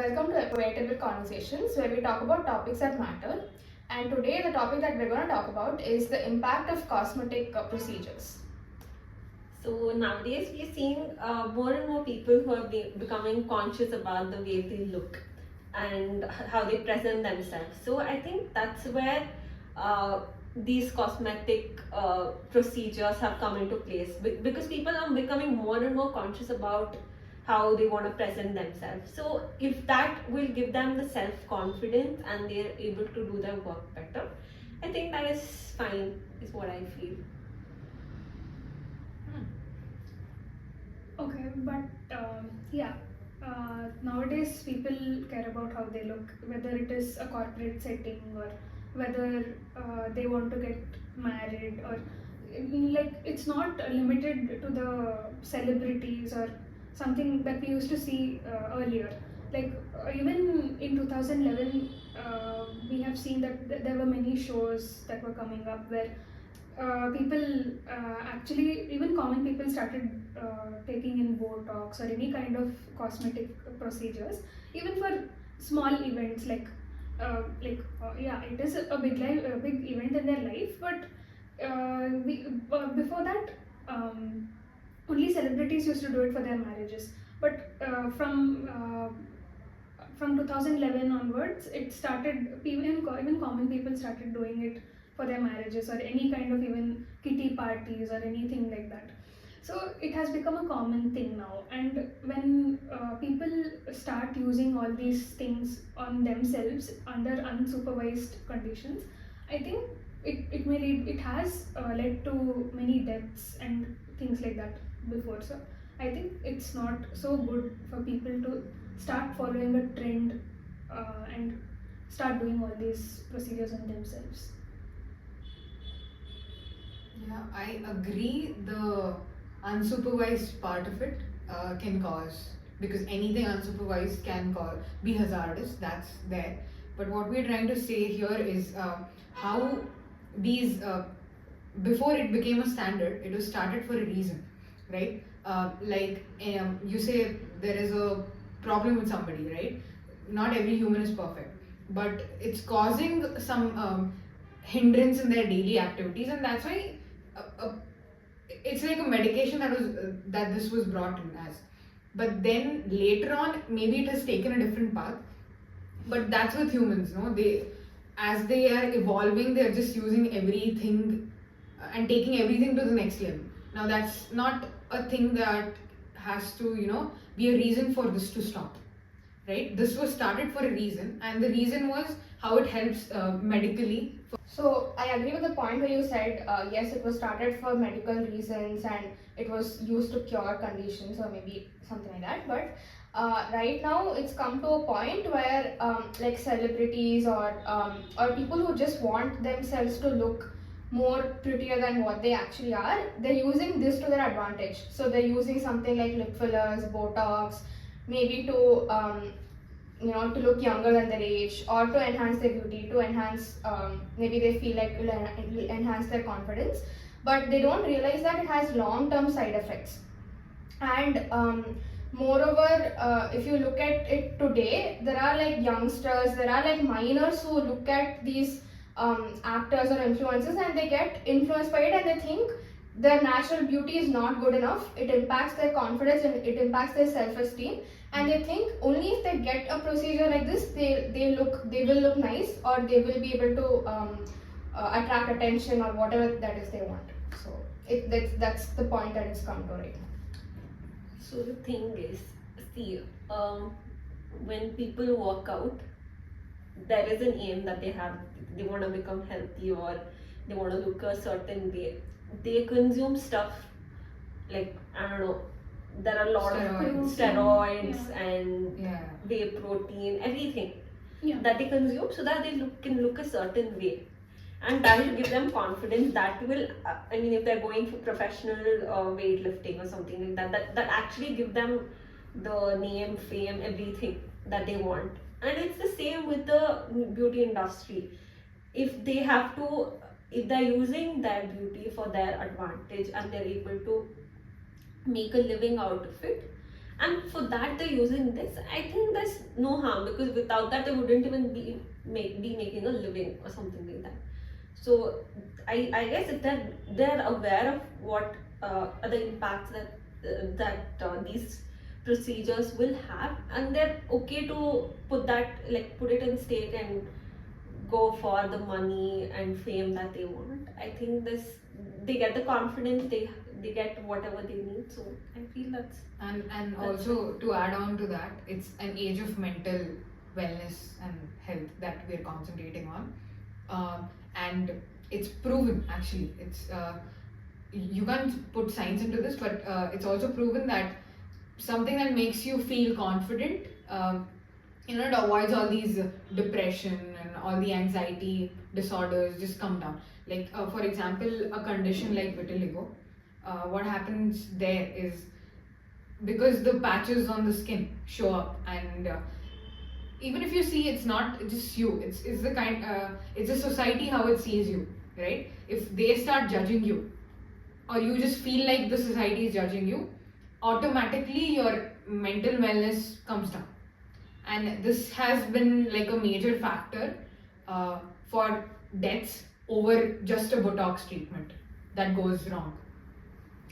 welcome to Equitable Conversations, where we talk about topics that matter. And today, the topic that we're going to talk about is the impact of cosmetic procedures. So nowadays we're seeing more and more people who are becoming conscious about the way they look and how they present themselves. So I think that's where these cosmetic procedures have come into place because people are becoming more and more conscious about how they want to present themselves. So if that will give them the self-confidence and they're able to do their work better, I think that is fine, is what I feel. Okay, but nowadays people care about how they look, whether it is a corporate setting or whether they want to get married or like it's not limited to the celebrities or something that we used to see earlier. Like even in 2011, we have seen that there were many shows that were coming up where people actually, even common people started taking in Botox or any kind of cosmetic procedures, even for small events it is a big event in their life, but before that, only celebrities used to do it for their marriages. But from 2011 onwards, it started, even common people started doing it for their marriages or any kind of even kitty parties or anything like that. So it has become a common thing now, and when people start using all these things on themselves under unsupervised conditions, I think it has led to many deaths and things like that before. So I think it's not so good for people to start following a trend and start doing all these procedures on themselves. Yeah, I agree. The unsupervised part of it can cause, because anything unsupervised can be hazardous. That's there. But what we're trying to say here is how these before it became a standard, it was started for a reason, right? You say there is a problem with somebody, right? Not every human is perfect, but it's causing some hindrance in their daily activities, and that's why it's like a medication that this was brought in as. But then later on, maybe it has taken a different path. But that's with humans, no? As they are evolving, they're just using everything and taking everything to the next level. Now that's not a thing that has to, be a reason for this to stop, right? This was started for a reason, and the reason was how it helps medically. So I agree with the point where you said, yes, it was started for medical reasons and it was used to cure conditions or maybe something like that. But right now it's come to a point where like celebrities or people who just want themselves to look more prettier than what they actually are, they're using this to their advantage. So they're using something like lip fillers, Botox, maybe to look younger than their age, or to enhance their beauty, to enhance maybe they feel like it will enhance their confidence, but they don't realize that it has long-term side effects. And moreover, if you look at it today, there are like youngsters, there are like minors who look at these actors or influencers and they get influenced by it and they think their natural beauty is not good enough. It impacts their confidence and it impacts their self-esteem, and they think only if they get a procedure like this, they will look nice, or they will be able to attract attention or whatever that is they want. So that's the point that it's come to right now. So the thing is, see, when people work out, there is an aim that they have. They want to become healthy or they want to look a certain way. They consume stuff like, I don't know, there are a lot of steroids and whey protein, everything that they consume so that they can look a certain way. And that will give them confidence. That will, if they're going for professional weightlifting or something like that actually give them the name, fame, everything that they want. And it's the same with the beauty industry. If they're using their beauty for their advantage and they're able to make a living out of it, and for that they're using this. I think there's no harm, because without that they wouldn't even be making a living or something like that. So I guess if they're aware of what are the impacts that these procedures will have, and they're okay to put it in stake and go for the money and fame that they want. I think they get the confidence, they get whatever they need. So I feel And that's also to add on to that, it's an age of mental wellness and health that we're concentrating on, and it's proven actually. It's you can't put science into this, but it's also proven that something that makes you feel confident, it avoids all these depression and all the anxiety disorders just come down. Like for example, a condition like vitiligo, what happens there is because the patches on the skin show up, and even if you see, it's not just you, it's the kind it's a society how it sees you, right? If they start judging you, or you just feel like the society is judging you, automatically your mental wellness comes down. And this has been like a major factor for deaths over just a Botox treatment that goes wrong.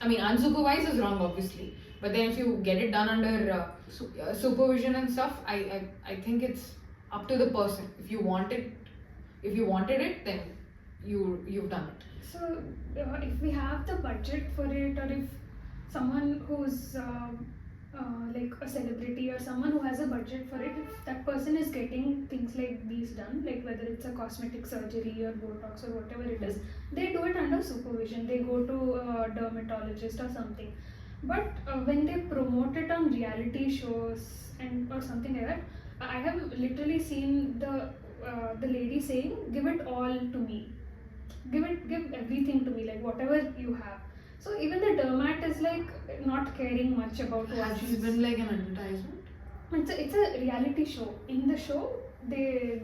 I mean, unsupervised is wrong, obviously, but then if you get it done under supervision and stuff, I think it's up to the person. If you wanted it, then you've done it. So, if we have the budget for it, or if someone who's like a celebrity or someone who has a budget for it, if that person is getting things like these done, like whether it's a cosmetic surgery or Botox or whatever it is, they do it under supervision. They go to a dermatologist or something. But when they promote it on reality shows and or something like that, I have literally seen the lady saying, "Give it all to me. Give everything to me, like whatever you have." So even the dermat is like not caring much about what Has this she's. been like an advertisement? It's a reality show. In the show, the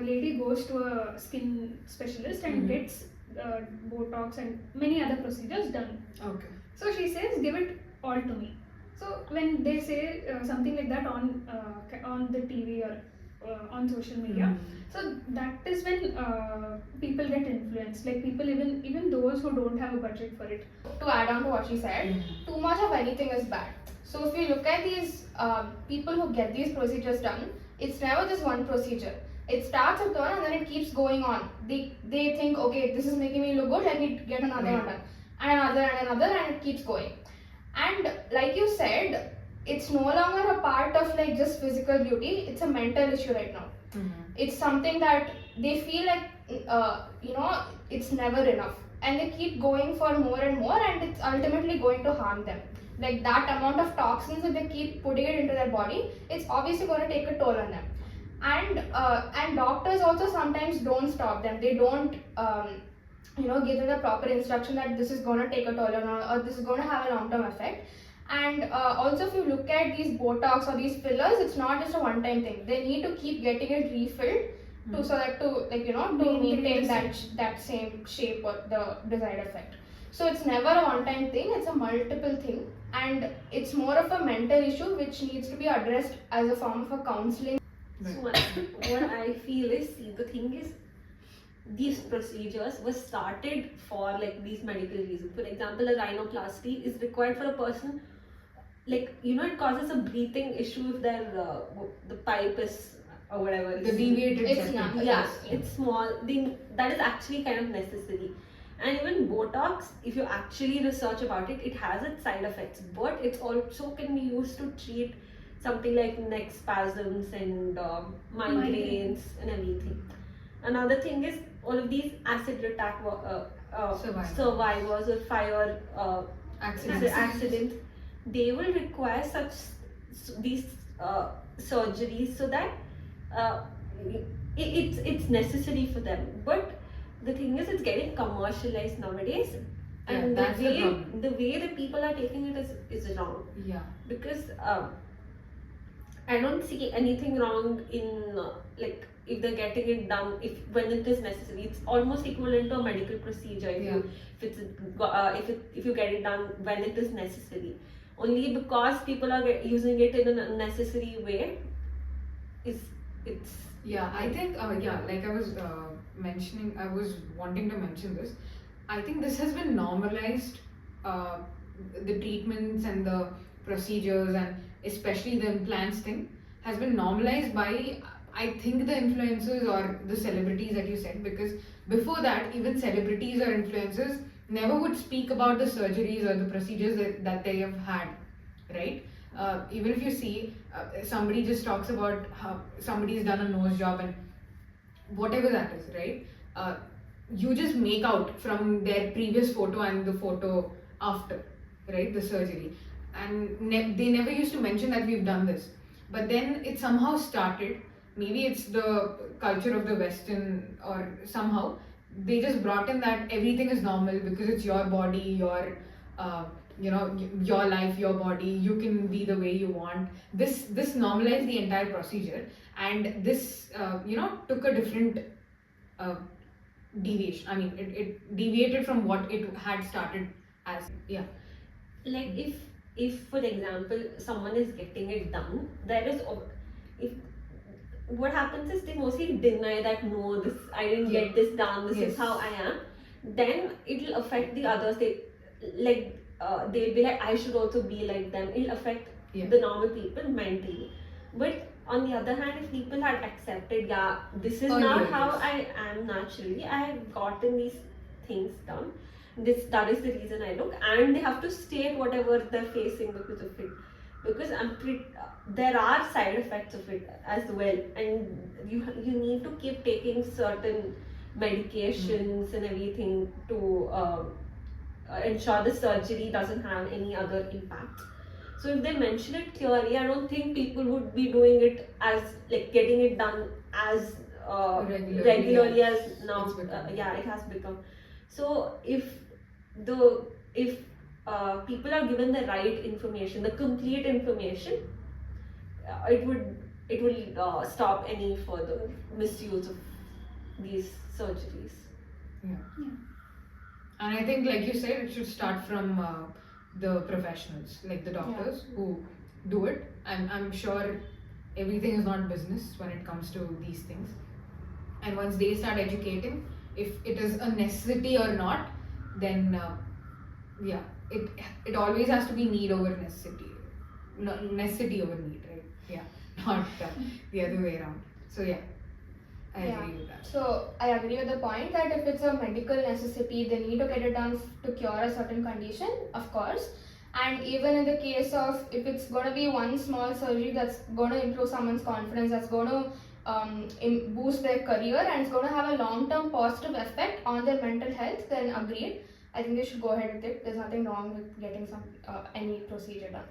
lady goes to a skin specialist and gets Botox and many other procedures done. Okay. So she says, "Give it all to me." So when they say something like that on the TV or on social media, so that is when people get influenced. Like people, even those who don't have a budget for it. To add on to what she said, too much of anything is bad. So if you look at these people who get these procedures done, it's never just one procedure. It starts a turn and then it keeps going on. They think, okay, this is making me look good, let me get another one done, and another, and it keeps going. And like you said, it's no longer a part of like just physical beauty. It's a mental issue right now. It's something that they feel like it's never enough, and they keep going for more and more, and it's ultimately going to harm them. Like that amount of toxins that they keep putting it into their body, it's obviously going to take a toll on them. And doctors also sometimes don't stop them. They don't give them the proper instruction that this is going to take a toll on, or this is going to have a long term effect. And also, if you look at these Botox or these fillers, it's not just a one-time thing. They need to keep getting it refilled to maintain that same shape or the desired effect. So it's never a one-time thing. It's a multiple thing, and it's more of a mental issue which needs to be addressed as a form of a counseling. So what I feel is, see, the thing is, these procedures were started for like these medical reasons. For example, a rhinoplasty is required for a person, like it causes a breathing issue if their the pipe is or whatever. The deviated It's septum. not. Yeah, it's small. That is actually kind of necessary. And even Botox, if you actually research about it, it has its side effects, but it also can be used to treat something like neck spasms and migraines and everything. Another thing is, all of these acid attack survivors or fire accidents, they will require these surgeries, so that it's necessary for them. But the thing is, it's getting commercialized nowadays, and the way that people are taking it is wrong. Yeah. Because I don't see anything wrong in like if they're getting it done when it is necessary. It's almost equivalent to a medical procedure if you get it done when it is necessary. only because people are using it in an unnecessary way. It's Yeah, I think, like I was mentioning, I was wanting to mention this. I think this has been normalized, uh, the treatments and the procedures, and especially the implants thing, has been normalized by, I think, the influencers or the celebrities that you said, because before that, even celebrities or influencers never would speak about the surgeries or the procedures that they have had, right? Even if you see somebody just talks about how somebody's done a nose job and whatever that is, right? You just make out from their previous photo and the photo after, right? The surgery. And they never used to mention that we've done this. But then it somehow started. Maybe it's the culture of the Western, or somehow they just brought in that everything is normal because it's your body, uh, your life, your body. You can be the way you want. This normalized the entire procedure, and this took a different uh, deviation. I mean, it deviated from what it had started as. Yeah. like if for example someone is getting it done, there is if what happens is they mostly deny that no, this I didn't Yeah. get this done, this Yes. is how I am. Then it'll affect the others. They'll be like, I should also be like them. It'll affect Yeah. the normal people mentally. But on the other hand, if people had accepted, yeah, this is not Earlier, how yes. I am naturally, I have gotten these things done, that is the reason I look, and they have to state whatever they're facing because of it, because there are side effects of it as well, and you need to keep taking certain medications and everything to ensure the surgery doesn't have any other impact. So if they mention it clearly, I don't think people would be doing it as like getting it done as regularly yeah. as now. It's become. Yeah, it has become. So if people are given the right information, the complete information, it will stop any further misuse of these surgeries. Yeah. Yeah. And I think, like you said, it should start from the professionals, like the doctors who do it. And I'm sure everything is not business when it comes to these things. And once they start educating, if it is a necessity or not, then yeah, it always has to be need over necessity, no, necessity over need, right? Yeah, not the other way around. So yeah, I agree with that. So I agree with the point that if it's a medical necessity, they need to get it done to cure a certain condition, of course. And even in the case of if it's going to be one small surgery that's going to improve someone's confidence, that's going to boost their career, and it's going to have a long-term positive effect on their mental health, then agreed. I think they should go ahead with it. There's nothing wrong with getting any procedure done.